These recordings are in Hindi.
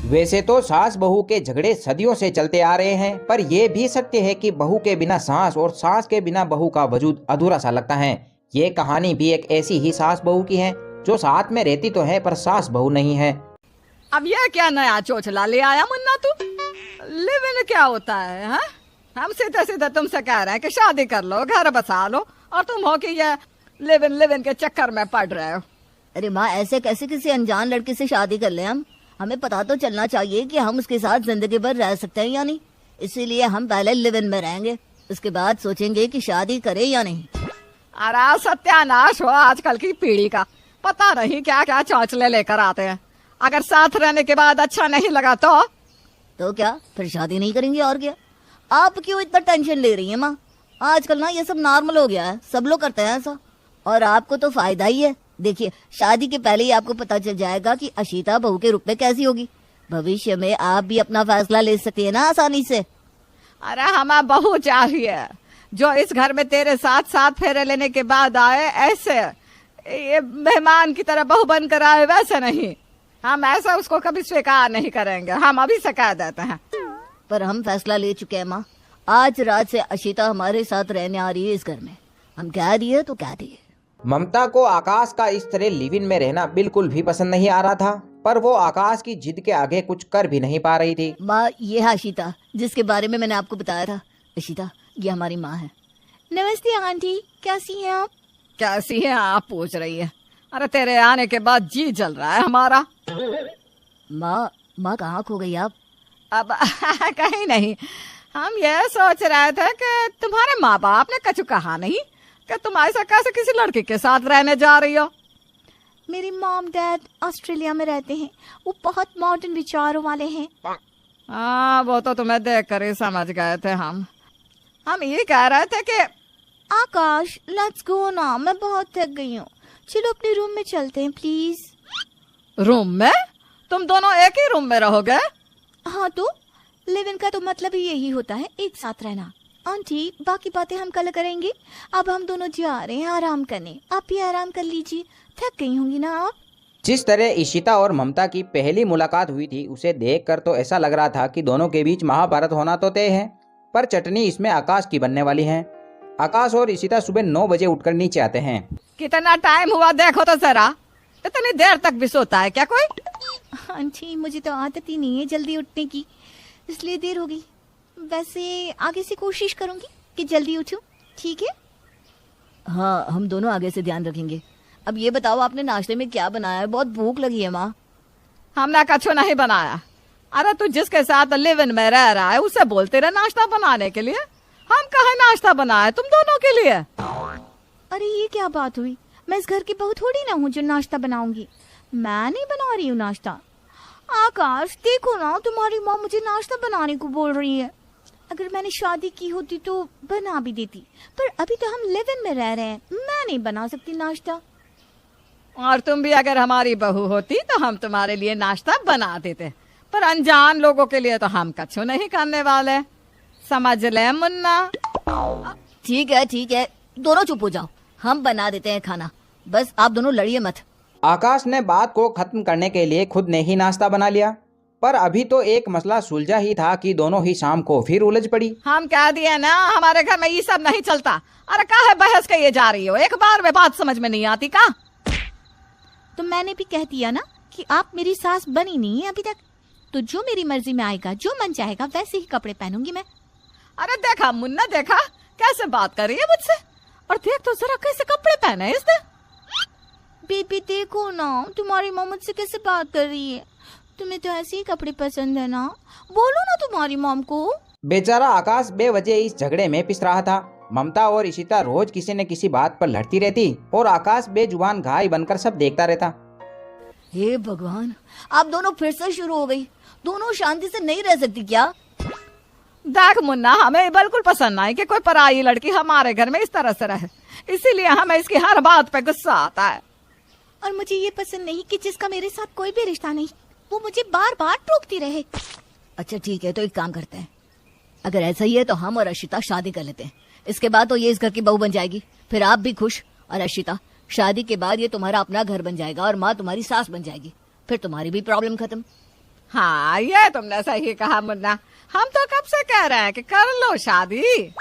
वैसे तो सास बहू के झगड़े सदियों से चलते आ रहे हैं, पर यह भी सत्य है कि बहू के बिना सास और सास के बिना बहू का वजूद अधूरा सा लगता है। ये कहानी भी एक ऐसी ही सास बहू की है जो साथ में रहती तो है पर सास बहू नहीं है। अब ये क्या नया चोचला ले आया मुन्ना तू? लिव इन क्या होता है? हा? हम सीधे सीधे तुमसे कह रहे हैं कि शादी कर लो, घर बसा लो, और तुम हो कि ये लिव इन के चक्कर में पड़ रहे हो। अरे माँ, ऐसे कैसे किसी अनजान लड़के से शादी कर ले? हमें पता तो चलना चाहिए कि हम उसके साथ जिंदगी भर रह सकते हैं या नहीं। इसीलिए हम पहले लिव इन में रहेंगे, उसके बाद सोचेंगे कि शादी करें या नहीं। अरे सत्यानाश हो आजकल की पीढ़ी का, पता नहीं क्या क्या चौचले लेकर आते हैं। अगर साथ रहने के बाद अच्छा नहीं लगा तो क्या फिर शादी नहीं करेंगे? और क्या? आप क्यों इतना टेंशन ले रही है माँ? आजकल ना ये सब नॉर्मल हो गया है, सब लोग करते हैं ऐसा, और आपको तो फायदा ही है। देखिए, शादी के पहले ही आपको पता चल जाएगा कि अशीता बहू के रूप में कैसी होगी। भविष्य में आप भी अपना फैसला ले सकती है ना आसानी से। अरे हमें बहू चाहिए जो इस घर में तेरे साथ साथ फेरे लेने के बाद आए, ऐसे ये मेहमान की तरह बहू बनकर आए, वैसे नहीं। हम ऐसा उसको कभी स्वीकार नहीं करेंगे, हम अभी से कह देते हैं। पर हम फैसला ले चुके हैं माँ, आज रात से अशीता हमारे साथ रहने आ रही है इस घर में। हम कह दिए तो कह दिए। ममता को आकाश का इस तरह लिव इन में रहना बिल्कुल भी पसंद नहीं आ रहा था, पर वो आकाश की जिद के आगे कुछ कर भी नहीं पा रही थी। माँ, ये है अशीता जिसके बारे में मैंने आपको बताया था। अशीता, ये हमारी माँ है। नमस्ते आंटी, कैसी हैं आप? कैसी है आप पूछ रही है? अरे तेरे आने के बाद जी जल रहा है हमारा। माँ कहाँ खो गई आप? अब कहीं नहीं, हम ये सोच रहे थे कि तुम्हारे माँ बाप ने कछु कहा नहीं कि तुम ऐसा कैसे किसी लड़के के साथ रहने जा रही हो? मेरे मॉम डैड ऑस्ट्रेलिया में रहते हैं, वो बहुत मॉडर्न विचारों वाले हैं। हाँ, वो तो तुम्हें देख कर ही समझ गए थे। हम ये कह रहे थे कि आकाश, लेट्स गो ना, मैं बहुत थक गई हूँ, चलो अपने रूम में चलते हैं प्लीज। रूम में? तुम दोनों एक ही रूम में रहोगे? हाँ, तो लिव इन का तो मतलब ही यही होता है, एक साथ रहना। आंटी, बाकी बातें हम कल करेंगे, अब हम दोनों जा रहे हैं आराम करने। आप भी आराम कर लीजिए, थक गई होंगी ना आप। जिस तरह इशिता और ममता की पहली मुलाकात हुई थी, उसे देखकर तो ऐसा लग रहा था कि दोनों के बीच महाभारत होना तो तय है, पर चटनी इसमें आकाश की बनने वाली है। आकाश और इशिता सुबह 9 बजे उठकर नीचे आते हैं। कितना टाइम हुआ देखो तो जरा, इतनी देर तक भी सोता है क्या कोई? आंटी, मुझे तो आदत ही नहीं है जल्दी उठने की, इसलिए देर हो गई। वैसे आगे से कोशिश करूंगी कि जल्दी उठूं, ठीक है? हाँ, हम दोनों आगे से ध्यान रखेंगे। अब ये बताओ, आपने नाश्ते में क्या बनाया है? बहुत भूख लगी है माँ। हमने कछु नहीं बनाया। अरे तू जिसके साथ लिव इन में रह रहा है उसे बोलते रहे नाश्ता बनाने के लिए। हम कहाँ नाश्ता बनाए तुम दोनों के लिए? अरे ये क्या बात हुई? मैं इस घर की बहू थोड़ी ना हूँ जो नाश्ता बनाऊंगी। मैं नहीं बना रही हूँ नाश्ता। आकाश, देखो ना, तुम्हारी माँ मुझे नाश्ता बनाने को बोल रही है। अगर मैंने शादी की होती तो बना भी देती, पर अभी तो हम लिव इन में रह रहे हैं, मैं नहीं बना सकती नाश्ता। और तुम भी अगर हमारी बहू होती तो हम तुम्हारे लिए नाश्ता बना देते, पर अनजान लोगों के लिए तो हम कछु नहीं करने वाले, समझ ले मुन्ना। ठीक है, दोनों चुप हो जाओ, हम बना देते हैं खाना, बस आप दोनों लड़िए मत। आकाश ने बात को खत्म करने के लिए खुद ने ही नाश्ता बना लिया, पर अभी तो एक मसला सुलझा ही था कि दोनों ही शाम को फिर उलझ पड़ी। हम कह दिए ना, हमारे घर में ये सब नहीं चलता। अरे काहे बहस के ये जा रही हो? एक बार में बात समझ में नहीं आती का? तो मैंने भी कह दिया ना कि आप मेरी सास बनी नहीं है अभी तक, तो जो मेरी मर्जी में आएगा, जो मन चाहेगा वैसे ही कपड़े पहनूंगी मैं। अरे देखा मुन्ना, देखा कैसे बात कर रही है मुझसे, और देख तो जरा कैसे कपड़े पहने इसने। बेबी देखो ना, तुम्हारी माँ मुझसे कैसे बात कर रही है। तुम्हें तो ऐसे ही कपड़े पसंद है ना, बोलो ना तुम्हारी मॉम को। बेचारा आकाश बेवजह इस झगड़े में पिस रहा था। ममता और इशिता रोज किसी न किसी बात पर लड़ती रहती और आकाश बेजुबान घाई बनकर सब देखता रहता। हे भगवान, आप दोनों फिर से शुरू हो गई। दोनों शांति से नहीं रह सकती क्या? देख मुन्ना, हमें बिल्कुल पसंद नहीं कि कोई पराई लड़की हमारे घर में इस तरह से रहे, इसीलिए हमें इसकी हर बात पे गुस्सा आता है। और मुझे ये पसंद नहीं कि जिसका मेरे साथ कोई भी रिश्ता नहीं, वो मुझे बार बार टोकती रहे। अच्छा ठीक है, तो एक काम करते हैं, अगर ऐसा ही है तो हम और अशिता शादी कर लेते हैं। इसके बाद तो ये इस घर की बहू बन जाएगी, फिर आप भी खुश, और अशिता, शादी के बाद ये तुम्हारा अपना घर बन जाएगा और माँ तुम्हारी सास बन जाएगी, फिर तुम्हारी भी प्रॉब्लम खत्म। हाँ, ये तुमने सही कहा मुन्ना। हम तो कब से कह रहे हैं कि कर लो शादी।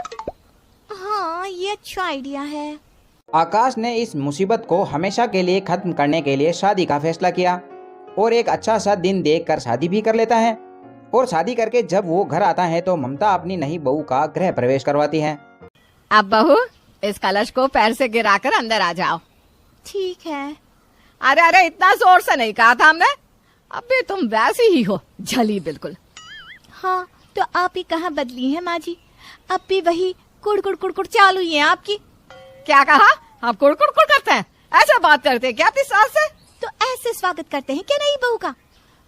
हाँ, ये अच्छा आइडिया है। आकाश ने इस मुसीबत को हमेशा के लिए खत्म करने के लिए शादी का फैसला किया और एक अच्छा सा दिन देखकर शादी भी कर लेता है। और शादी करके जब वो घर आता है तो ममता अपनी नई बहू का गृह प्रवेश करवाती है। अब बहू, इस कलश को पैर से गिराकर अंदर आ जाओ। ठीक है। अरे अरे, इतना जोर से नहीं कहा था हमने। अबे तुम वैसी ही हो, झली बिल्कुल। हाँ, तो आप ही कहाँ बदली हैं माँ जी? अब भी वही कुड़ कुड़ कुड़ कुड़ चालू ही है आपकी। क्या कहा? हम कुड़ कुड़ कुड़ करते हैं? ऐसे बात करते हैं क्या अपनी सास से? तो ऐसे स्वागत करते हैं क्या नई बहू का?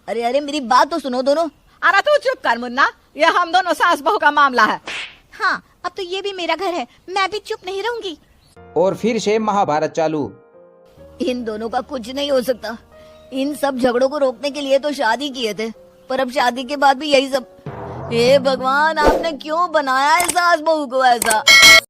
अरे अरे मेरी बात तो सुनो दोनों। अरे तू चुप कर मुन्ना, ये हम दोनों सास बहू का मामला है। हाँ, अब तो ये भी मेरा घर है, मैं भी चुप नहीं रहूंगी। और फिर से महाभारत चालू। इन दोनों का कुछ नहीं हो सकता। इन सब झगड़ों को रोकने के लिए तो शादी किए थे, पर अब शादी के बाद भी यही सब। हे भगवान, आपने क्यों बनाया है सास बहू को ऐसा?